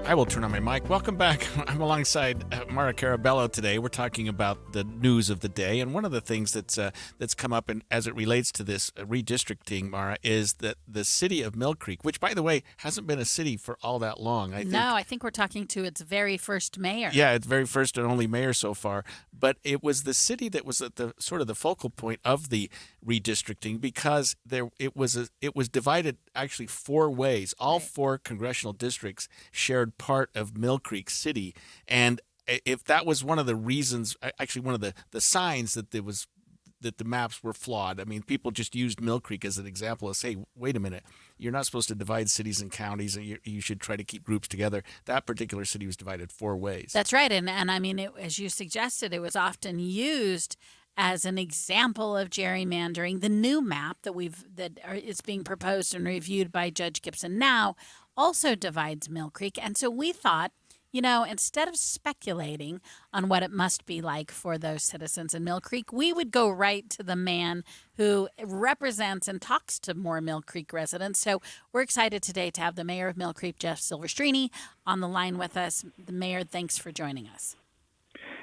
I will turn on my mic. Welcome back. I'm alongside Mara Carabello today. We're talking about the news of the day, and one of the things that's come up as it relates to this redistricting, Mara, is that the city of Millcreek, which, by the way, hasn't been a city for all that long. I think we're talking to its very first mayor. Yeah, its very first and only mayor so far. But it was the city that was at the sort of the focal point of the redistricting because it was divided actually four ways. All four congressional districts shared part of Millcreek City, and if that was one of the reasons, actually one of the signs that the maps were flawed. I mean, people just used Millcreek as an example of, say, wait a minute, you're not supposed to divide cities and counties, and you should try to keep groups together. That particular city was divided four ways. That's right, and I mean, as you suggested, it was often used as an example of gerrymandering. The new map that is being proposed and reviewed by Judge Gibson now also divides Millcreek. And so we thought, instead of speculating on what it must be like for those citizens in Millcreek, we would go right to the man who represents and talks to more Millcreek residents. So we're excited today to have the mayor of Millcreek, Jeff Silvestrini, on the line with us. The mayor, thanks for joining us.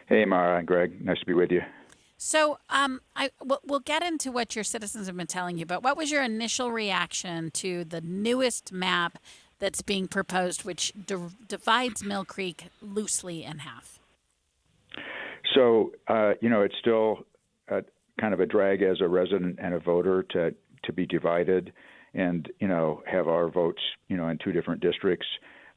Hey, Mara and Greg. Nice to be with you. So we'll get into what your citizens have been telling you, but what was your initial reaction to the newest map that's being proposed, which divides Millcreek loosely in half? So, it's still kind of a drag as a resident and a voter to be divided and, have our votes, in two different districts.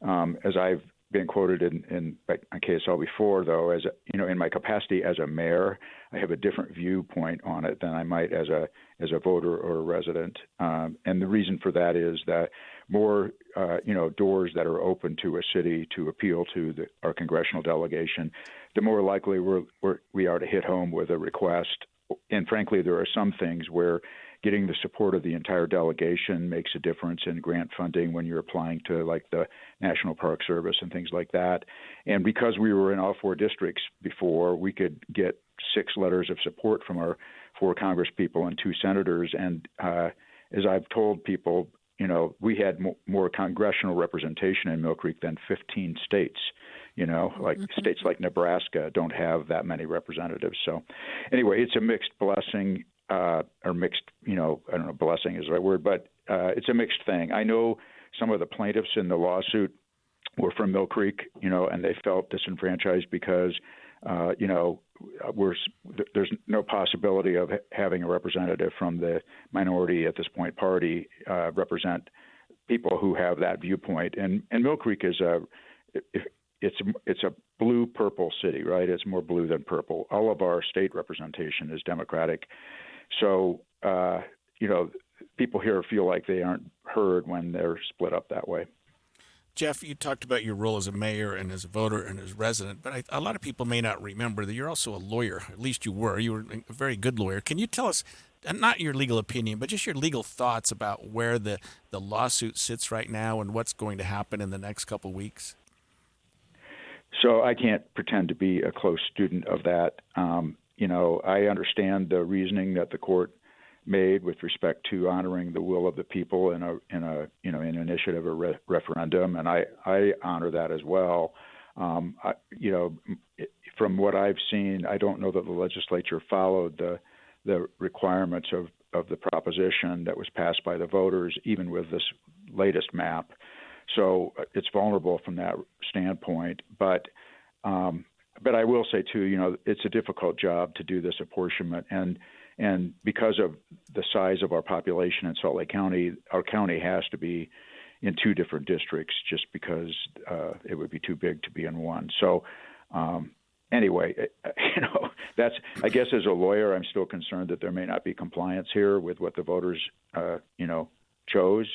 As I've been quoted on KSL before, though, as in my capacity as a mayor, I have a different viewpoint on it than I might as a voter or a resident. And the reason for that is that more, doors that are open to a city to appeal to our congressional delegation, the more likely we are to hit home with a request. And frankly, there are some things where getting the support of the entire delegation makes a difference in grant funding when you're applying to like the National Park Service and things like that. And because we were in all four districts before, we could get 6 letters of support from our 4 congresspeople and 2 senators. And as I've told people, we had more congressional representation in Millcreek than 15 states. Like states like Nebraska don't have that many representatives. So anyway, it's a mixed blessing. Or mixed, I don't know, blessing is the right word, but it's a mixed thing. I know some of the plaintiffs in the lawsuit were from Millcreek, and they felt disenfranchised because, there's no possibility of having a representative from the minority at this point party represent people who have that viewpoint. And Millcreek is it's a blue-purple city, right? It's more blue than purple. All of our state representation is Democratic. So, people here feel like they aren't heard when they're split up that way. Jeff, you talked about your role as a mayor and as a voter and as a resident, but a lot of people may not remember that you're also a lawyer. At least you were. You were a very good lawyer. Can you tell us, not your legal opinion, but just your legal thoughts about where the lawsuit sits right now and what's going to happen in the next couple of weeks? So I can't pretend to be a close student of that. I understand the reasoning that the court made with respect to honoring the will of the people in an initiative or referendum, and I honor that as well. From what I've seen, I don't know that the legislature followed the requirements of the proposition that was passed by the voters, even with this latest map. So it's vulnerable from that standpoint, but I will say too, it's a difficult job to do this apportionment, and because of the size of our population in Salt Lake County, our county has to be in 2 different districts just because it would be too big to be in one. So anyway, that's, I guess as a lawyer, I'm still concerned that there may not be compliance here with what the voters chose.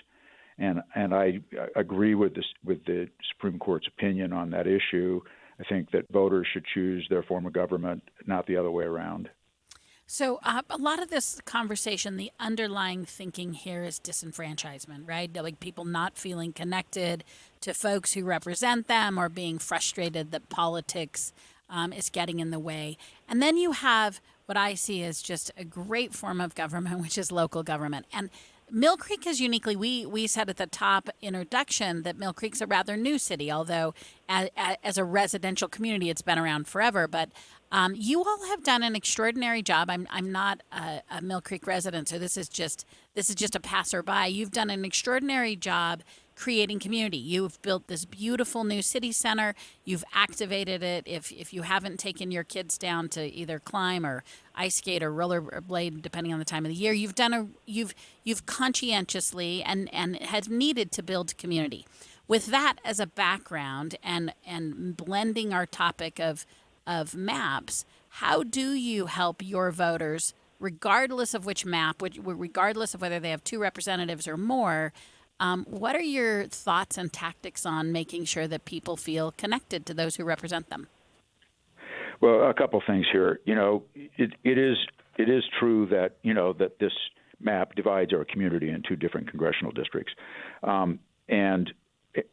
And I agree with the Supreme Court's opinion on that issue. I think that voters should choose their form of government, not the other way around. So a lot of this conversation, the underlying thinking here is disenfranchisement, right? Like people not feeling connected to folks who represent them or being frustrated that politics is getting in the way. And then you have what I see as just a great form of government, which is local government. And Millcreek is uniquely, we said at the top introduction that Millcreek's a rather new city, although as a residential community, it's been around forever. But you all have done an extraordinary job. I'm not a Millcreek resident, so this is just a passerby. You've done an extraordinary job creating community. You've built this beautiful new city center. You've activated it. If you haven't taken your kids down to either climb or ice skate or rollerblade, depending on the time of the year, you've conscientiously and has needed to build community. With that as a background and blending our topic of maps, how do you help your voters, regardless of which map, regardless of whether they have 2 representatives or more? What are your thoughts and tactics on making sure that people feel connected to those who represent them? Well, a couple things here. It is true that that this map divides our community in 2 different congressional districts, and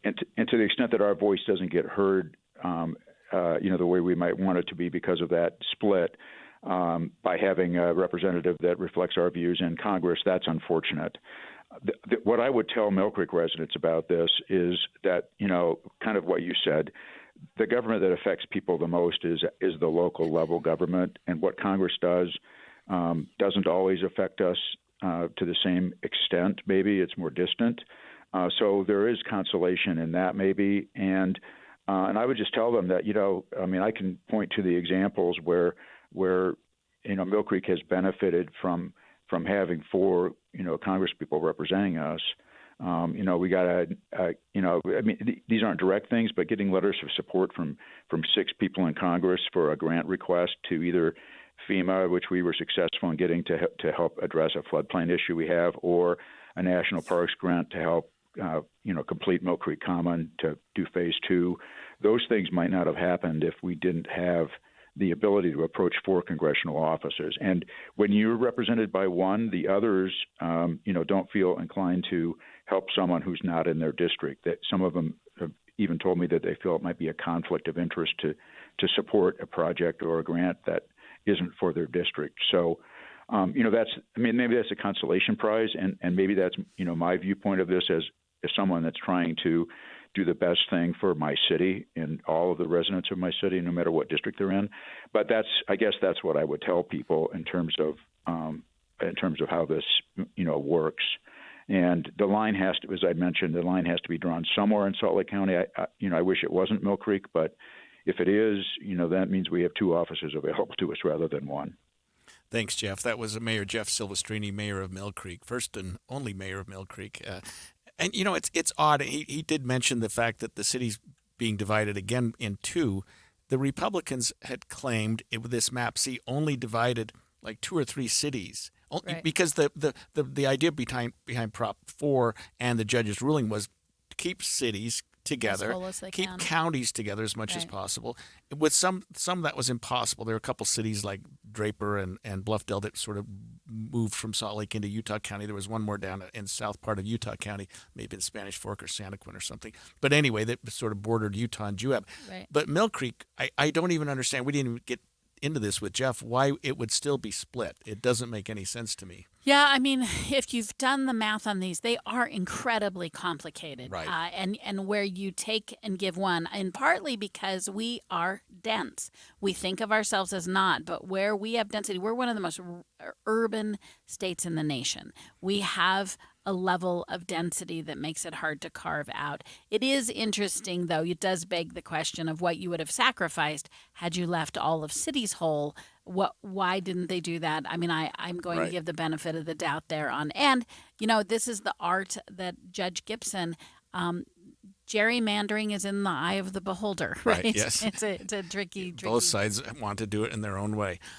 to the extent that our voice doesn't get heard, the way we might want it to be because of that split, by having a representative that reflects our views in Congress, that's unfortunate. What I would tell Millcreek residents about this is that, kind of what you said, the government that affects people the most is the local level government, and what Congress does doesn't always affect us to the same extent. Maybe it's more distant. So there is consolation in that, maybe, and I would just tell them that, I can point to the examples where Millcreek has benefited from having 4 Congress people representing us. We got these aren't direct things, but getting letters of support from 6 people in Congress for a grant request to either FEMA, which we were successful in getting to help address a floodplain issue we have, or a National Parks grant to help complete Millcreek Common to do phase 2. Those things might not have happened if we didn't have the ability to approach 4 congressional officers. And when you're represented by one, the others, don't feel inclined to help someone who's not in their district. That some of them have even told me that they feel it might be a conflict of interest to support a project or a grant that isn't for their district. So, maybe that's a consolation prize, and maybe that's, my viewpoint of this as someone that's trying to do the best thing for my city and all of the residents of my city, no matter what district they're in. But I guess that's what I would tell people in terms of how this, works. And the line has to, as I mentioned, be drawn somewhere in Salt Lake County. I wish it wasn't Millcreek, but if it is, that means we have 2 officers available to us rather than 1. Thanks, Jeff. That was Mayor Jeff Silvestrini, mayor of Millcreek, first and only mayor of Millcreek. And it's odd. He did mention the fact that the city's being divided again in 2. The Republicans had claimed this map only divided like 2 or 3 cities, right, because the idea behind Prop 4 and the judge's ruling was to keep cities together, keep counties together as much as possible. With some that was impossible. There were a couple cities like Draper and Bluffdale that sort of moved from Salt Lake into Utah County. There was one more down in south part of Utah County, maybe in Spanish Fork or Santaquin or something. But anyway, that sort of bordered Utah and Juab. Right. But Millcreek, I don't even understand. We didn't even get into this with Jeff, why it would still be split. It doesn't make any sense to me. Yeah, if you've done the math on these, they are incredibly complicated. Right. And where you take and give one, and partly because we are dense. We think of ourselves as not, but where we have density, we're one of the most urban states in the nation. We have a level of density that makes it hard to carve out. It is interesting, though. It does beg the question of what you would have sacrificed had you left all of cities whole. Why didn't they do that? I'm going to give the benefit of the doubt there on. And, this is the art that Judge Gibson, gerrymandering is in the eye of the beholder, right? Yes. It's a tricky. Both sides want to do it in their own way.